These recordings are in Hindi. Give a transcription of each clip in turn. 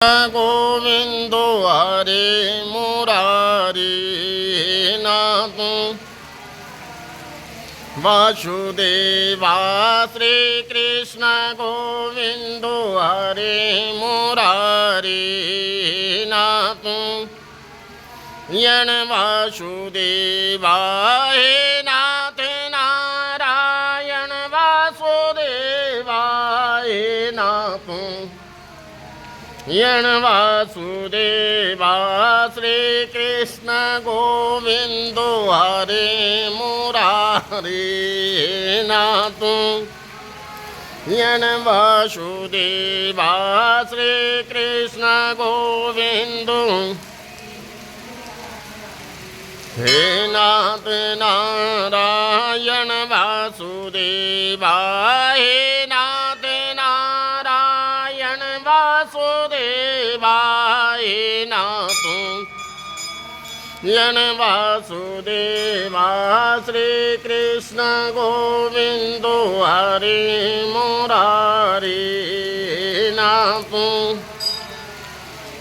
गोविंदो हरे मुरारी नाथ वासुदेवा श्री कृष्ण गोविंदो हरे मुरारी नाथ यण वासुदेवा हे नाथ नारायण वासुदेवा हे नाथ यण वासुदेवा श्री कृष्ण गोविंदो हरे मुरारी नाथ यण वासुदेवा श्री कृष्ण गोविंदो हे नाथ नारायण वासुदेवा हे नाथ नारायण वासुदेवा हे नाथ यण वासुदेवा श्री कृष्ण गोविंदो हरे मुरारी नाथ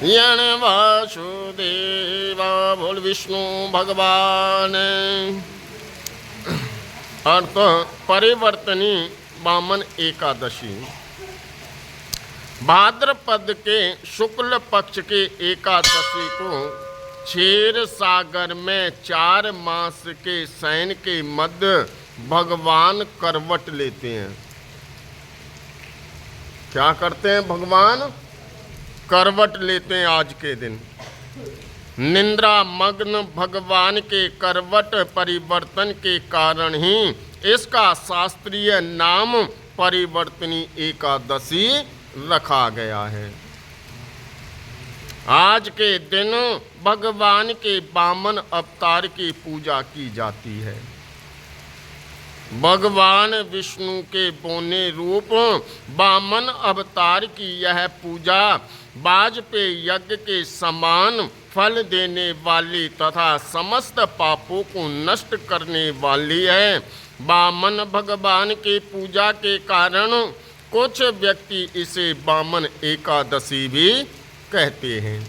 यण वासुदेवा। बोल विष्णु भगवान। अर्थ परिवर्तनी वामन एकादशी। भाद्रपद के शुक्ल पक्ष के एकादशी को क्षीर सागर में 4 मास के शयन के मध्य भगवान करवट लेते हैं। क्या करते हैं भगवान? करवट लेते हैं। आज के दिन निद्रा मग्न भगवान के करवट परिवर्तन के कारण ही इसका शास्त्रीय नाम परिवर्तनी एकादशी रखा गया है। आज के दिन भगवान के वामन अवतार की पूजा की जाती है। भगवान विष्णु के बोने रूप वामन अवतार की यह पूजा वाजपेयी यज्ञ के समान फल देने वाली तथा समस्त पापों को नष्ट करने वाली है। वामन भगवान की पूजा के कारण कुछ व्यक्ति इसे वामन एकादशी भी कहते हैं।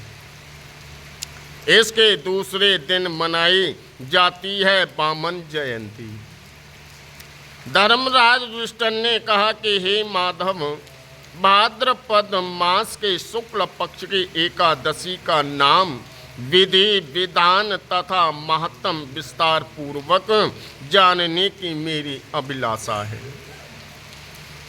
इसके दूसरे दिन मनाई जाती है वामन जयंती। धर्मराज युधिष्ठिर ने कहा कि हे माधव, भाद्रपद मास के शुक्ल पक्ष की एकादशी का नाम विधि विधान तथा महत्तम विस्तार पूर्वक जानने की मेरी अभिलाषा है।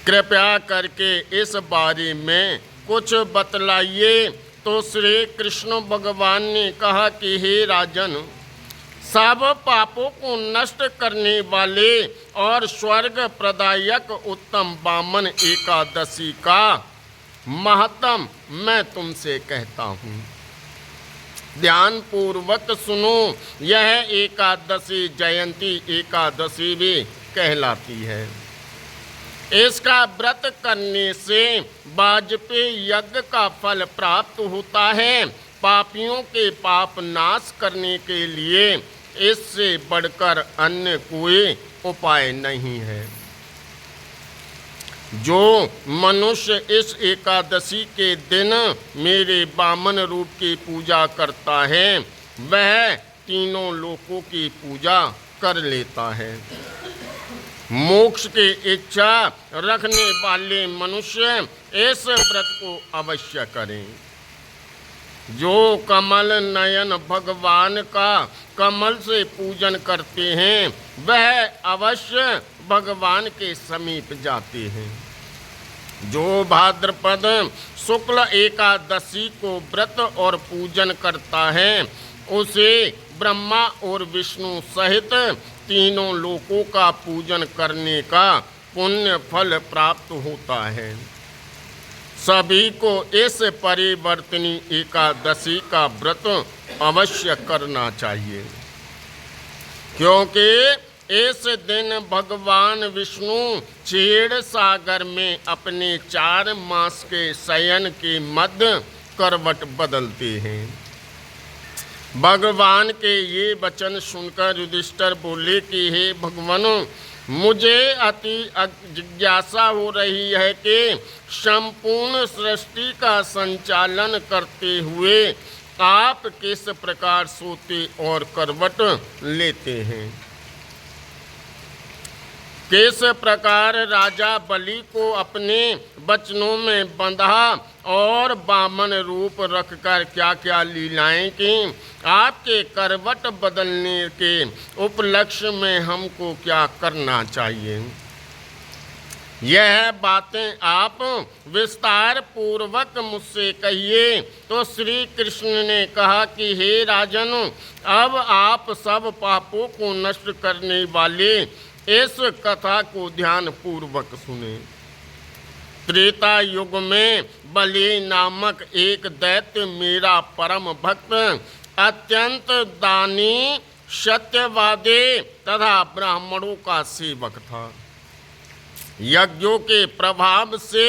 कृपया करके इस बारे में कुछ बतलाइए। तो श्री कृष्ण भगवान ने कहा कि हे राजन, सब पापों को नष्ट करने वाले और स्वर्ग प्रदायक उत्तम वामन एकादशी का महत्म मैं तुमसे कहता हूँ। ध्यान पूर्वक सुनो। यह एकादशी जयंती एकादशी भी कहलाती है। इसका व्रत करने से वाजपेयी यज्ञ का फल प्राप्त होता है। पापियों के पाप नाश करने के लिए इससे बढ़कर अन्य कोई उपाय नहीं है। जो मनुष्य इस एकादशी के दिन मेरे वामन रूप की पूजा करता है वह तीनों लोकों की पूजा कर लेता है। मोक्ष की इच्छा रखने वाले मनुष्य इस व्रत को अवश्य करें। जो कमल नयन भगवान का कमल से पूजन करते हैं वह अवश्य भगवान के समीप जाते हैं। जो भाद्रपद शुक्ल एकादशी को व्रत और पूजन करता है उसे ब्रह्मा और विष्णु सहित तीनों लोकों का पूजन करने का पुण्य फल प्राप्त होता है। सभी को इस परिवर्तनी एकादशी का व्रत अवश्य करना चाहिए, क्योंकि इस दिन भगवान विष्णु क्षीर सागर में अपने 4 मास के शयन के मध्य करवट बदलते हैं। भगवान के ये वचन सुनकर युधिष्ठिर बोले कि हे भगवान, मुझे अति जिज्ञासा हो रही है कि संपूर्ण सृष्टि का संचालन करते हुए आप किस प्रकार सोते और करवट लेते हैं। किस प्रकार राजा बलि को अपने वचनों में बंधा और बामन रूप रखकर क्या क्या लीलाएं की। आपके करवट बदलने के उपलक्ष्य में हमको क्या करना चाहिए। यह बातें आप विस्तार पूर्वक मुझसे कहिए। तो श्री कृष्ण ने कहा कि हे राजन, अब आप सब पापों को नष्ट करने वाले इस कथा को ध्यान पूर्वक सुने। त्रेता युग में बलि नामक एक दैत्य मेरा परम भक्त, अत्यंत दानी, सत्यवादी तथा ब्राह्मणों का सेवक था। यज्ञों के प्रभाव से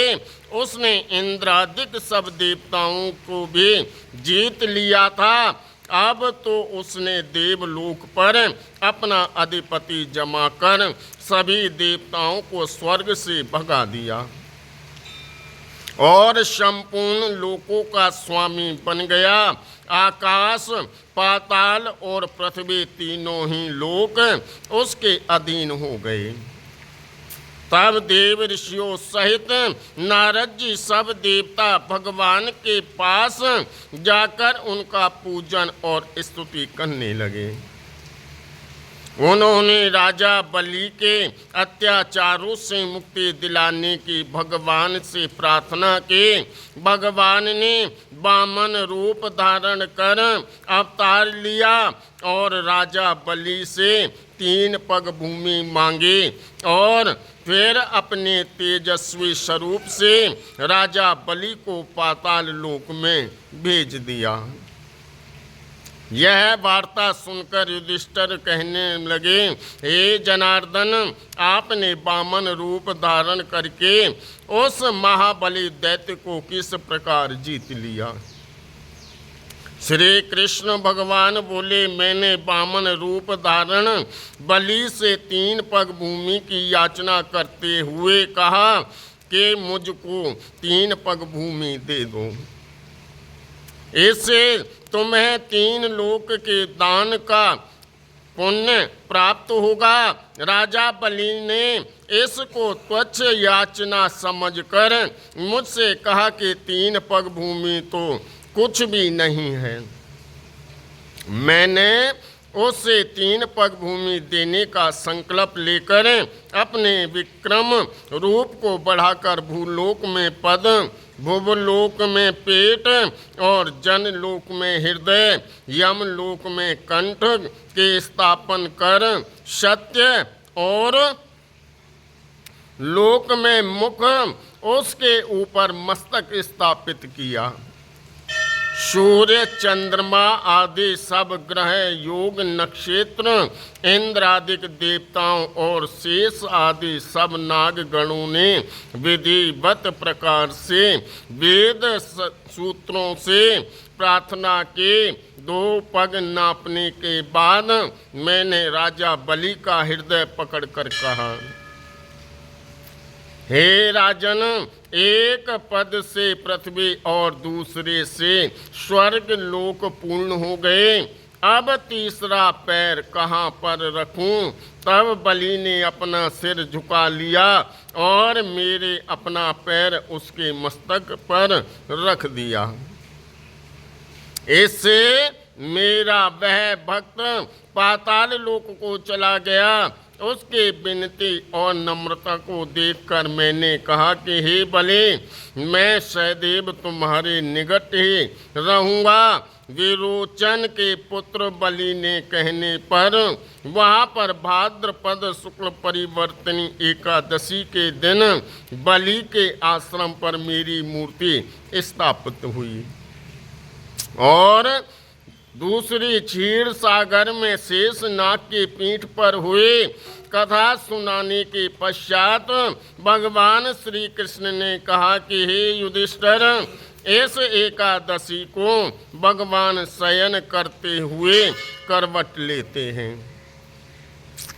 उसने इंद्रादिक सब देवताओं को भी जीत लिया था। अब तो उसने देवलोक पर अपना अधिपति जमा कर सभी देवताओं को स्वर्ग से भगा दिया और संपूर्ण लोकों का स्वामी बन गया। आकाश, पाताल और पृथ्वी तीनों ही लोक उसके अधीन हो गए। तब देव ऋषियों सहित नारद जी सब देवता भगवान के पास जाकर उनका पूजन और स्तुति करने लगे। उन्होंने राजा बलि के अत्याचारों से मुक्ति दिलाने की भगवान से प्रार्थना की। भगवान ने वामन रूप धारण कर अवतार लिया और राजा बलि से 3 पग भूमि मांगी और फिर अपने तेजस्वी स्वरूप से राजा बलि को पाताल लोक में भेज दिया। यह वार्ता सुनकर युधिष्ठिर कहने लगे, हे जनार्दन, आपने वामन रूप धारण करके उस महाबली दैत्य को किस प्रकार जीत लिया। श्री कृष्ण भगवान बोले, मैंने वामन रूप धारण बलि से 3 पग भूमि की याचना करते हुए कहा कि मुझको 3 पग भूमि दे दो, इससे तुम्हें 3 लोक के दान का पुण्य प्राप्त होगा। राजा बलि ने इसको तुच्छ याचना समझकर मुझसे कहा कि 3 पग भूमि तो कुछ भी नहीं है। मैंने उससे 3 पग भूमि देने का संकल्प लेकर अपने विक्रम रूप को बढ़ाकर भूलोक में पद, भुवलोक में पेट और जनलोक में हृदय, यमलोक में कंठ के स्थापन कर सत्य और लोक में मुख, उसके ऊपर मस्तक स्थापित किया। सूर्य, चंद्रमा आदि सब ग्रह, योग, नक्षत्र, इंद्रादिक देवताओं और शेष आदि सब नाग गणों ने विधिवत प्रकार से वेद सूत्रों से प्रार्थना के 2 पग नापने के बाद मैंने राजा बलि का हृदय पकड़कर कहा, हे राजन, एक पद से पृथ्वी और दूसरे से स्वर्ग लोक पूर्ण हो गए। अब तीसरा पैर कहाँ पर रखूं? तब बलि ने अपना सिर झुका लिया और मेरे अपना पैर उसके मस्तक पर रख दिया। इससे मेरा वह भक्त पाताल लोक को चला गया। उसके विनती और नम्रता को देखकर मैंने कहा कि हे बलि, मैं सदैव तुम्हारे निकट ही रहूँगा। विरोचन के पुत्र बलि ने कहने पर वहाँ पर भाद्रपद शुक्ल परिवर्तनी एकादशी के दिन बलि के आश्रम पर मेरी मूर्ति स्थापित हुई और दूसरी क्षीर सागर में शेष नाग की पीठ पर हुई। कथा सुनाने के पश्चात भगवान श्री कृष्ण ने कहा कि हे युधिष्ठिर, इस एकादशी को भगवान शयन करते हुए करवट लेते हैं।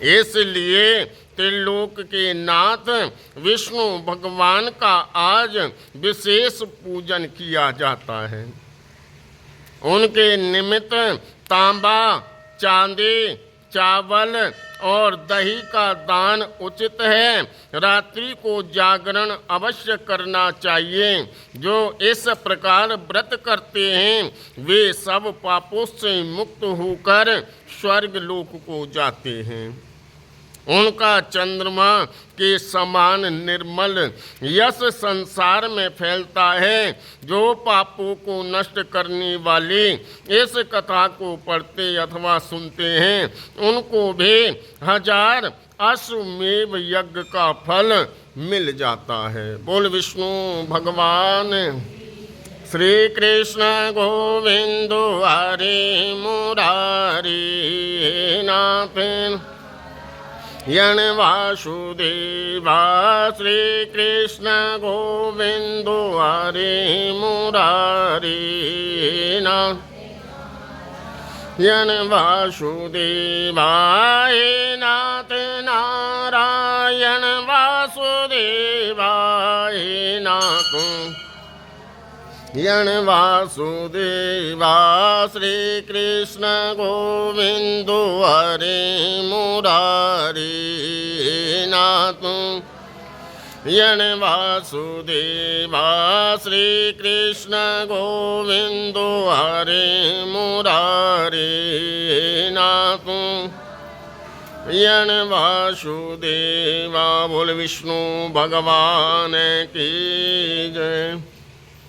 इसलिए त्रिलोक के नाथ विष्णु भगवान का आज विशेष पूजन किया जाता है। उनके निमित्त तांबा, चांदी, चावल और दही का दान उचित है। रात्रि को जागरण अवश्य करना चाहिए। जो इस प्रकार व्रत करते हैं वे सब पापों से मुक्त होकर स्वर्ग लोक को जाते हैं। उनका चंद्रमा के समान निर्मल यश संसार में फैलता है। जो पापों को नष्ट करने वाली इस कथा को पढ़ते अथवा सुनते हैं उनको भी 1000 अश्वमेध यज्ञ का फल मिल जाता है। बोल विष्णु भगवान श्री कृष्ण गोविंद हरे मुरारी नाथ यण वासुदेवा श्री कृष्ण गोविंद हरे मुरारी नाथ यण वासुदेवाय नाथ नारायण वासुदेवाय नाथ यण वासुदेवा श्री कृष्ण गोविंद हरे मुरारी नाथ यण वासुदेवा श्री कृष्ण गोविंद हरे मुरारी नाथ यण वासुदेवा। बोल विष्णु भगवान की जय।